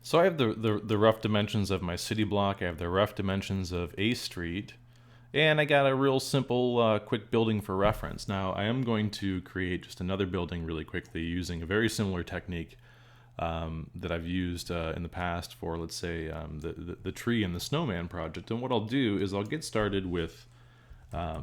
So I have the rough dimensions of my city block, I have the rough dimensions of a street, and I got a real simple, quick building for reference. Now I am going to create just another building really quickly using a very similar technique that I've used in the past for, let's say, the tree and the snowman project. And what I'll do is I'll get started with the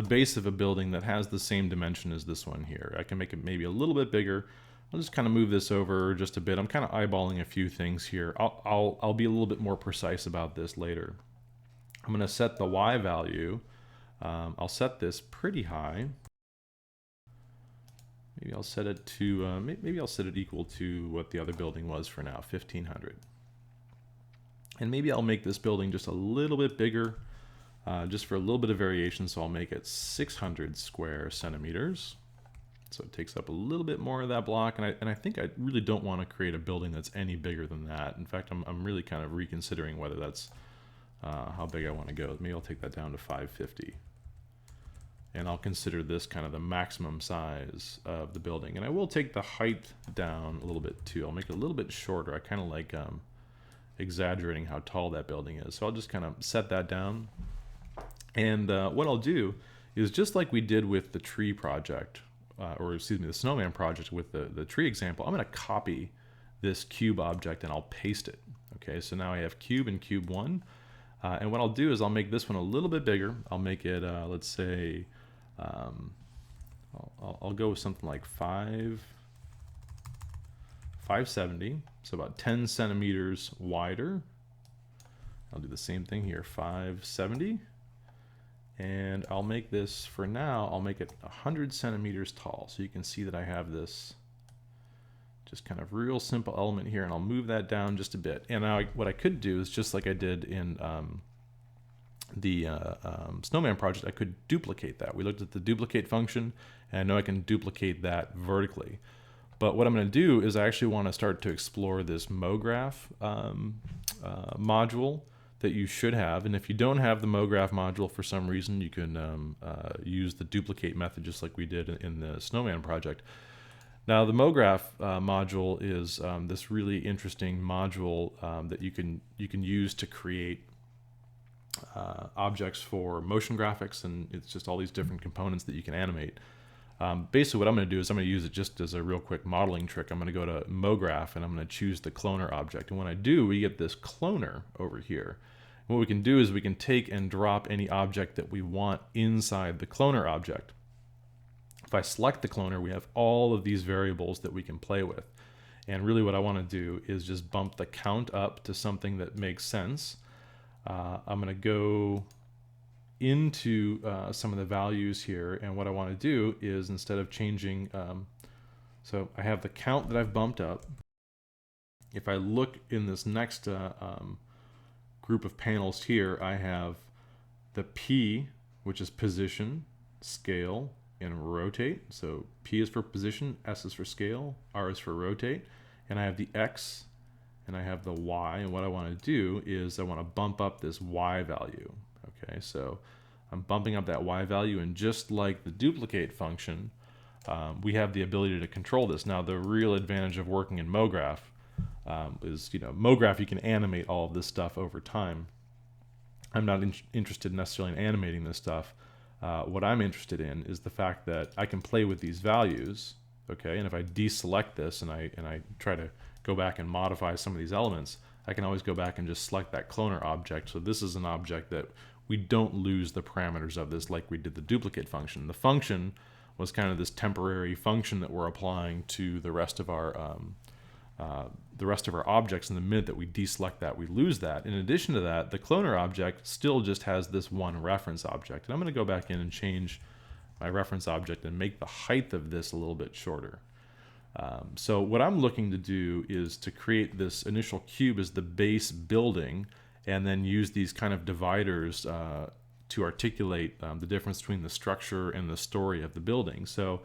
base of a building that has the same dimension as this one here. I can make it maybe a little bit bigger. I'll just kind of move this over just a bit. I'm kind of eyeballing a few things here. I'll be a little bit more precise about this later. I'm going to set the Y value. I'll set this pretty high. Maybe I'll set it to, maybe I'll set it equal to what the other building was for now, 1500. And maybe I'll make this building just a little bit bigger, just for a little bit of variation. So I'll make it 600 square centimeters. So it takes up a little bit more of that block, and I think I really don't want to create a building that's any bigger than that. In fact, I'm really kind of reconsidering whether that's how big I want to go. Maybe I'll take that down to 550. And I'll consider this kind of the maximum size of the building. And I will take the height down a little bit too. I'll make it a little bit shorter. I kind of like exaggerating how tall that building is. So I'll just kind of set that down. And what I'll do is just like we did with the tree project, or excuse me, the snowman project with the tree example, I'm going to copy this cube object and I'll paste it. Okay, so now I have cube and cube 1. And what I'll do is I'll make this one a little bit bigger. I'll make it, let's say, I'll go with something like 570, so about 10 centimeters wider. I'll do the same thing here, 570. And I'll make this, for now, I'll make it 100 centimeters tall. So you can see that I have this just kind of real simple element here, and I'll move that down just a bit. And now what I could do is just like I did in the snowman project, I could duplicate that. We looked at the duplicate function, and I know I can duplicate that vertically. But what I'm going to do is I actually want to start to explore this MoGraph module that you should have. And if you don't have the MoGraph module for some reason, you can use the duplicate method just like we did in the snowman project. Now the MoGraph module is this really interesting module that you can use to create objects for motion graphics, and it's just all these different components that you can animate. Basically what I'm going to do is I'm going to use it just as a real quick modeling trick. I'm going to go to MoGraph and I'm going to choose the cloner object. And when I do, we get this cloner over here. And what we can do is we can take and drop any object that we want inside the cloner object. If I select the cloner, we have all of these variables that we can play with. And really what I want to do is just bump the count up to something that makes sense. I'm going to go into some of the values here, and what I want to do is, instead of changing, so I have the count that I've bumped up. If I look in this next group of panels here, I have the P, which is position, scale, and rotate. So P is for position, S is for scale, R is for rotate, and I have the X and I have the Y, and what I want to do is I want to bump up this Y value. Okay, so I'm bumping up that Y value, and just like the duplicate function, we have the ability to control this. Now the real advantage of working in MoGraph is, MoGraph, you can animate all of this stuff over time. I'm not interested necessarily in animating this stuff. What I'm interested in is the fact that I can play with these values, okay? And if I deselect this and I try to go back and modify some of these elements, I can always go back and just select that cloner object. So this is an object that we don't lose the parameters of this like we did the duplicate function. The function was kind of this temporary function that we're applying to the rest of our objects, and the minute that we deselect that, we lose that. In addition to that, the cloner object still just has this one reference object. And I'm going to go back in and change my reference object and make the height of this a little bit shorter. So what I'm looking to do is to create this initial cube as the base building, and then use these kind of dividers to articulate the difference between the structure and the story of the building. So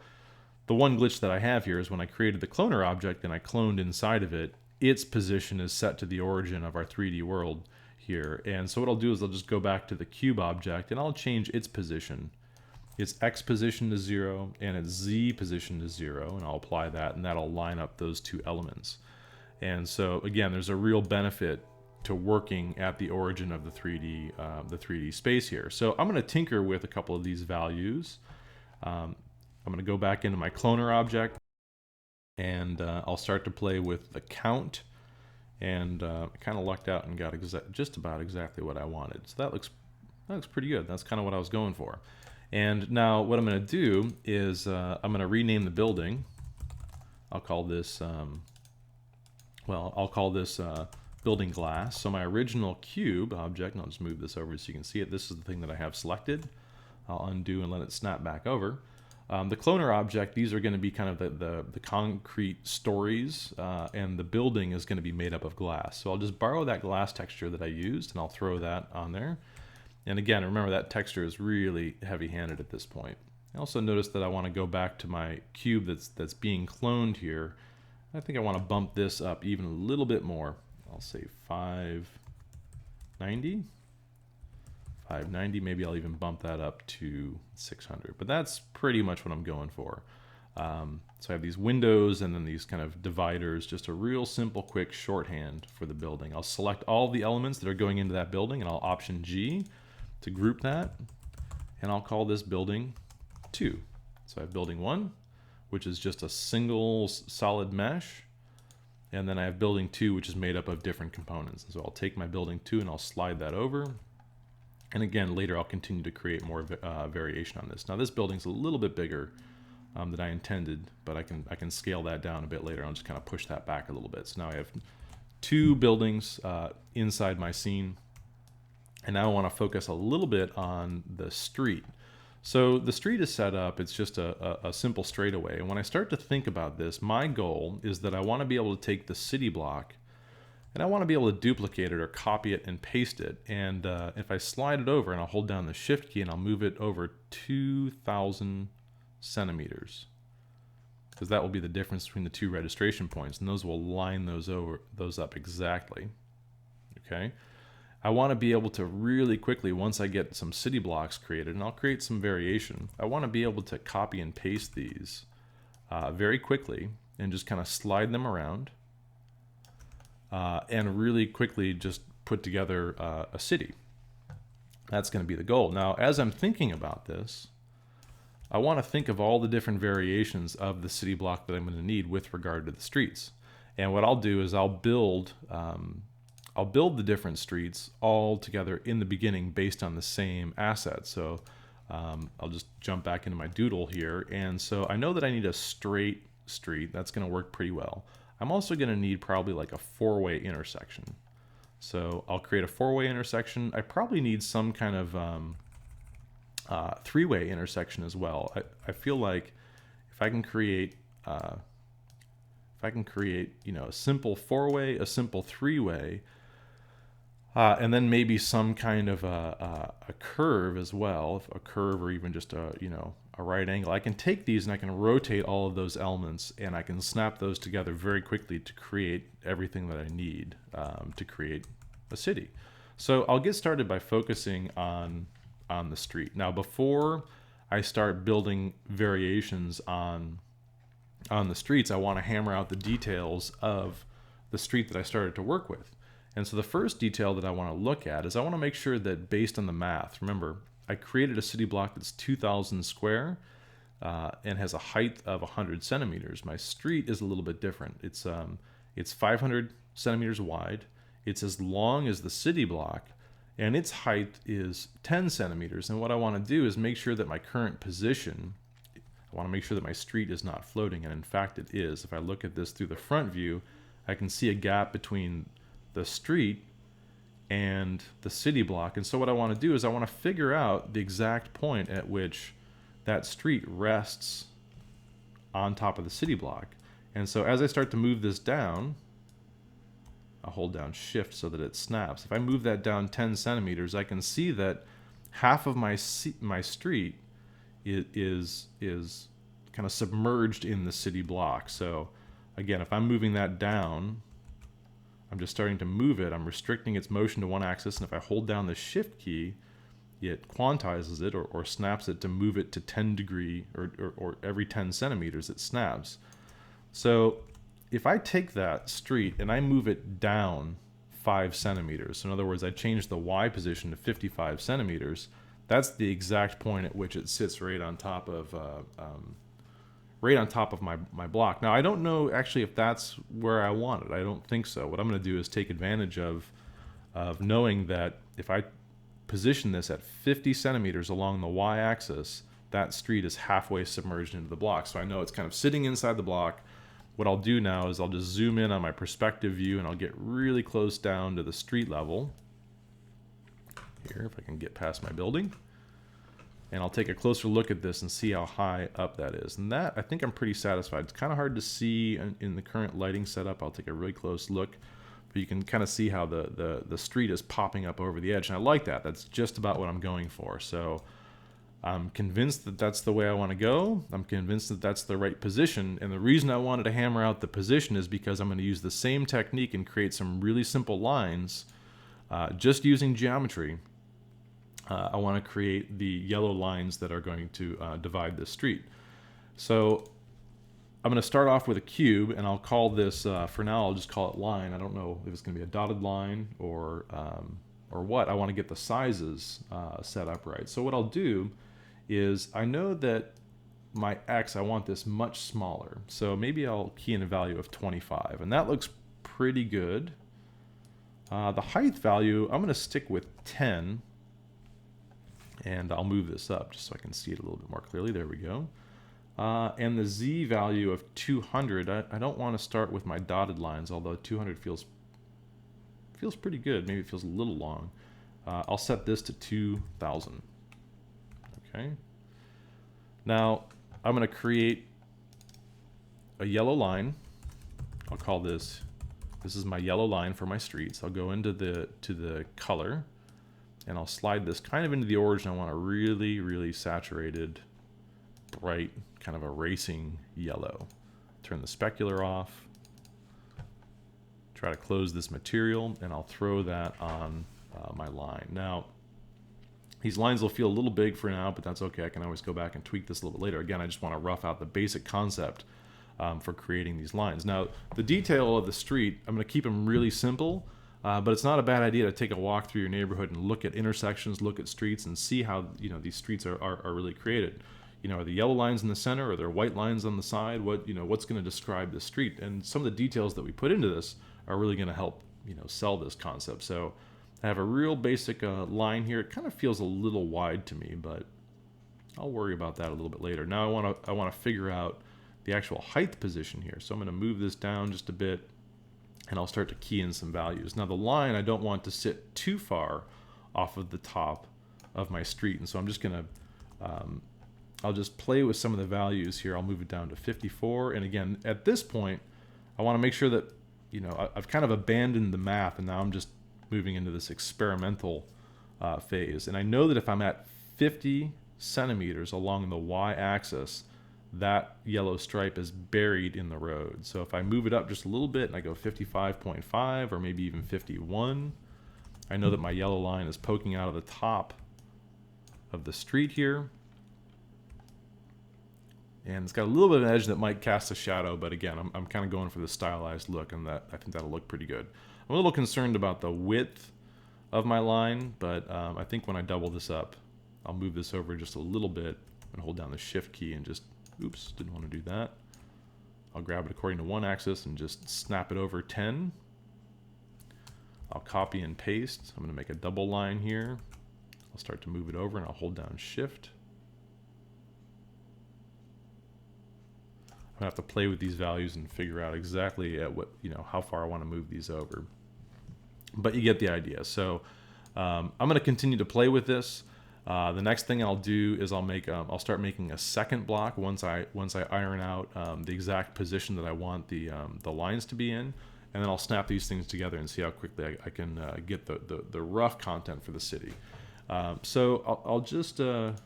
the one glitch that I have here is when I created the cloner object and I cloned inside of it, its position is set to the origin of our 3D world here. And so what I'll do is I'll just go back to the cube object and I'll change its position its X position to 0 and its Z position to 0, and I'll apply that, and that'll line up those two elements. And so again, there's a real benefit to working at the origin of the 3D space here. So I'm going to tinker with a couple of these values. I'm going to go back into my cloner object, and I'll start to play with the count, and I kind of lucked out and got just about exactly what I wanted. So that looks pretty good. That's kind of what I was going for. And now what I'm going to do is I'm going to rename the building. I'll call this building glass. So my original cube object, and I'll just move this over so you can see it. This is the thing that I have selected. I'll undo and let it snap back over. The cloner object, these are going to be kind of the concrete stories, and the building is going to be made up of glass. So I'll just borrow that glass texture that I used, and I'll throw that on there. And again, remember that texture is really heavy-handed at this point. I also notice that I want to go back to my cube that's being cloned here. I think I want to bump this up even a little bit more. I'll say 590. 590, maybe I'll even bump that up to 600. But that's pretty much what I'm going for. So I have these windows and then these kind of dividers, just a real simple, quick shorthand for the building. I'll select all the elements that are going into that building, and I'll Option G to group that, and I'll call this building 2. So I have building 1, which is just a single solid mesh, and then I have building 2, which is made up of different components. And so I'll take my building 2 and I'll slide that over, and again later I'll continue to create more variation on this. Now this building's a little bit bigger than I intended, but I can scale that down a bit later. I'll just kind of push that back a little bit. So now I have 2 buildings inside my scene. And now I want to focus a little bit on the street. So the street is set up, it's just a simple straightaway. And when I start to think about this, my goal is that I want to be able to take the city block and I want to be able to duplicate it or copy it and paste it. And if I slide it over and I'll hold down the Shift key and I'll move it over 2,000 centimeters, because that will be the difference between the 2 registration points, and those will line those up exactly. Okay. I want to be able to really quickly, once I get some city blocks created, and I'll create some variation, I want to be able to copy and paste these very quickly and just kind of slide them around and really quickly just put together a city. That's going to be the goal. Now, as I'm thinking about this, I want to think of all the different variations of the city block that I'm going to need with regard to the streets. And what I'll do is I'll build the different streets all together in the beginning based on the same asset. So I'll just jump back into my doodle here. And so I know that I need a straight street. That's going to work pretty well. I'm also going to need probably like a 4-way intersection. So I'll create a 4-way intersection. I probably need some kind of 3-way intersection as well. I feel like if I can create a simple 4-way, a simple 3-way, and then maybe some kind of a curve as well, a curve or even just a right angle. I can take these and I can rotate all of those elements and I can snap those together very quickly to create everything that I need to create a city. So I'll get started by focusing on the street. Now before I start building variations on the streets, I want to hammer out the details of the street that I started to work with. And so the first detail that I want to look at is I want to make sure that based on the math, remember, I created a city block that's 2,000 square and has a height of 100 centimeters. My street is a little bit different. It's 500 centimeters wide. It's as long as the city block, and its height is 10 centimeters. And what I want to do is make sure that my current position, I want to make sure that my street is not floating, and in fact it is. If I look at this through the front view, I can see a gap between the street and the city block. And so what I want to do is I want to figure out the exact point at which that street rests on top of the city block. And so as I start to move this down, I'll hold down Shift so that it snaps. If I move that down 10 centimeters, I can see that half of my street is kind of submerged in the city block. So again, if I'm moving that down, I'm just starting to move it. I'm restricting its motion to one axis, and if I hold down the Shift key, it quantizes it or snaps it to move it to 10 degree or every 10 centimeters it snaps. So if I take that street and I move it down 5 centimeters, so in other words, I change the Y position to 55 centimeters, that's the exact point at which it sits right on top of my block. Now, I don't know actually if that's where I want it. I don't think so. What I'm going to do is take advantage of knowing that if I position this at 50 centimeters along the Y-axis, that street is halfway submerged into the block. So I know it's kind of sitting inside the block. What I'll do now is I'll just zoom in on my perspective view and I'll get really close down to the street level. Here, if I can get past my building. And I'll take a closer look at this and see how high up that is. And that, I think I'm pretty satisfied. It's kind of hard to see in the current lighting setup. I'll take a really close look. But you can kind of see how the street is popping up over the edge. And I like that. That's just about what I'm going for. So I'm convinced that that's the way I want to go. I'm convinced that that's the right position. And the reason I wanted to hammer out the position is because I'm going to use the same technique and create some really simple lines just using geometry. I want to create the yellow lines that are going to divide this street. So I'm going to start off with a cube, and I'll call this, for now, I'll just call it line. I don't know if it's going to be a dotted line or what. I want to get the sizes set up right. So what I'll do is I know that my X, I want this much smaller. So maybe I'll key in a value of 25, and that looks pretty good. The height value, I'm going to stick with 10. And I'll move this up just so I can see it a little bit more clearly. There we go. And the Z value of 200, I don't want to start with my dotted lines, although 200 feels pretty good. Maybe it feels a little long. I'll set this to 2000. Okay. Now, I'm going to create a yellow line. I'll call this is my yellow line for my streets. I'll go into the color. And I'll slide this kind of into the origin. I want a really, really saturated, bright, kind of a racing yellow. Turn the specular off. Try to close this material, and I'll throw that on my line. Now, these lines will feel a little big for now, but that's okay. I can always go back and tweak this a little bit later. Again, I just want to rough out the basic concept for creating these lines. Now, the detail of the street, I'm going to keep them really simple. But it's not a bad idea to take a walk through your neighborhood and look at intersections, look at streets, and see how these streets are really created. Are the yellow lines in the center, or are there white lines on the side? What's going to describe the street? And some of the details that we put into this are really going to help sell this concept. So I have a real basic line here. It kind of feels a little wide to me, but I'll worry about that a little bit later. Now I want to figure out the actual height position here. So I'm going to move this down just a bit. And I'll start to key in some values. Now the line, I don't want to sit too far off of the top of my street. And so I'm just going to, I'll just play with some of the values here. I'll move it down to 54. And again, at this point, I want to make sure that, I've kind of abandoned the math and now I'm just moving into this experimental phase. And I know that if I'm at 50 centimeters along the Y-axis, that yellow stripe is buried in the road. So if I move it up just a little bit and I go 55.5 or maybe even 51, I know that my yellow line is poking out of the top of the street here. And it's got a little bit of an edge that might cast a shadow, but again, I'm kind of going for the stylized look, and I think that'll look pretty good. I'm a little concerned about the width of my line, but I think when I double this up, I'll move this over just a little bit and hold down the shift key and just, oops, didn't want to do that. I'll grab it according to one axis and just snap it over 10. I'll copy and paste. I'm going to make a double line here. I'll start to move it over and I'll hold down shift. I'm going to have to play with these values and figure out exactly at what, how far I want to move these over. But you get the idea. So I'm going to continue to play with this. The next thing I'll do is I'll start making a second block once I iron out the exact position that I want the lines to be in, and then I'll snap these things together and see how quickly I can get the rough content for the city. So I'll just going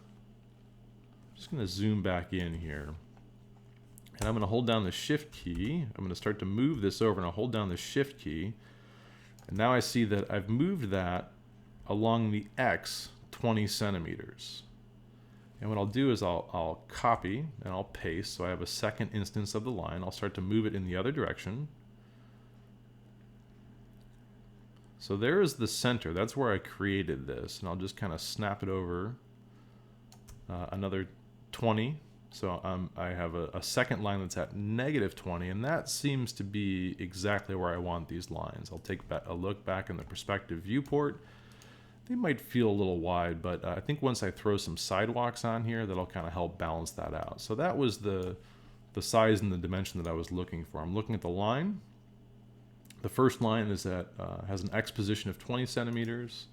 to zoom back in here, and I'm going to hold down the shift key. I'm going to start to move this over, and I'll hold down the shift key, and now I see that I've moved that along the X 20 centimeters. And what I'll do is I'll copy and I'll paste, so I have a second instance of the line. I'll start to move it in the other direction. So there is the center. That's where I created this, and I'll just kind of snap it over another 20. So I have a second line that's at negative 20, and that seems to be exactly where I want these lines. I'll take a look back in the perspective viewport. They might feel a little wide, but I think once I throw some sidewalks on here, that'll kind of help balance that out. So that was the size and the dimension that I was looking for. I'm looking at the line. The first line is has an X position of 20 centimeters.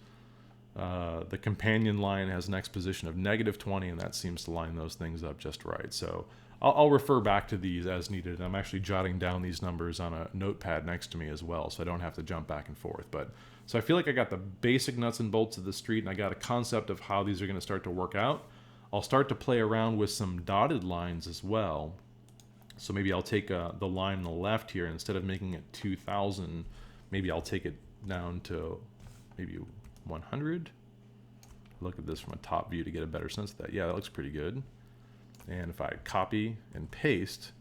The companion line has an X position of negative 20, and that seems to line those things up just right. So I'll refer back to these as needed. I'm actually jotting down these numbers on a notepad next to me as well, so I don't have to jump back and forth. So I feel like I got the basic nuts and bolts of the street, and I got a concept of how these are going to start to work out. I'll start to play around with some dotted lines as well. So maybe I'll take the line on the left here, and instead of making it 2,000, maybe I'll take it down to maybe 100. Look at this from a top view to get a better sense of that. Yeah, that looks pretty good. And if I copy and paste,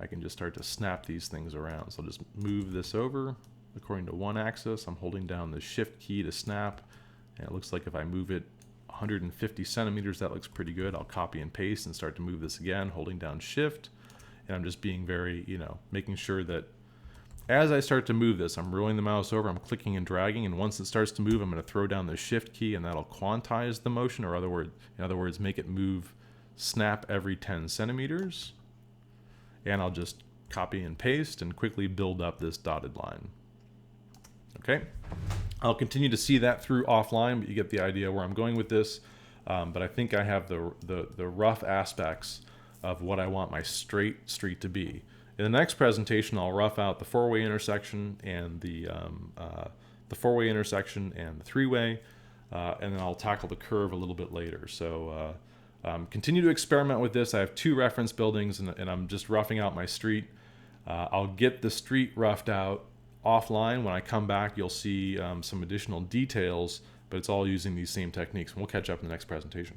I can just start to snap these things around. So I'll just move this over according to one axis. I'm holding down the shift key to snap, and it looks like if I move it 150 centimeters, that looks pretty good. I'll copy and paste and start to move this again, holding down shift. And I'm just being very, making sure that as I start to move this, I'm rolling the mouse over, I'm clicking and dragging, and once it starts to move, I'm going to throw down the shift key, and that'll quantize the motion, or in other words, make it move, snap every 10 centimeters. And I'll just copy and paste and quickly build up this dotted line. Okay, I'll continue to see that through offline, but you get the idea where I'm going with this. But I think I have the rough aspects of what I want my straight street to be. In the next presentation, I'll rough out the four-way intersection and the four-way intersection and the three-way, and then I'll tackle the curve a little bit later. So continue to experiment with this. I have 2 reference buildings, and I'm just roughing out my street. I'll get the street roughed out offline. When I come back, you'll see some additional details, but it's all using these same techniques. And we'll catch up in the next presentation.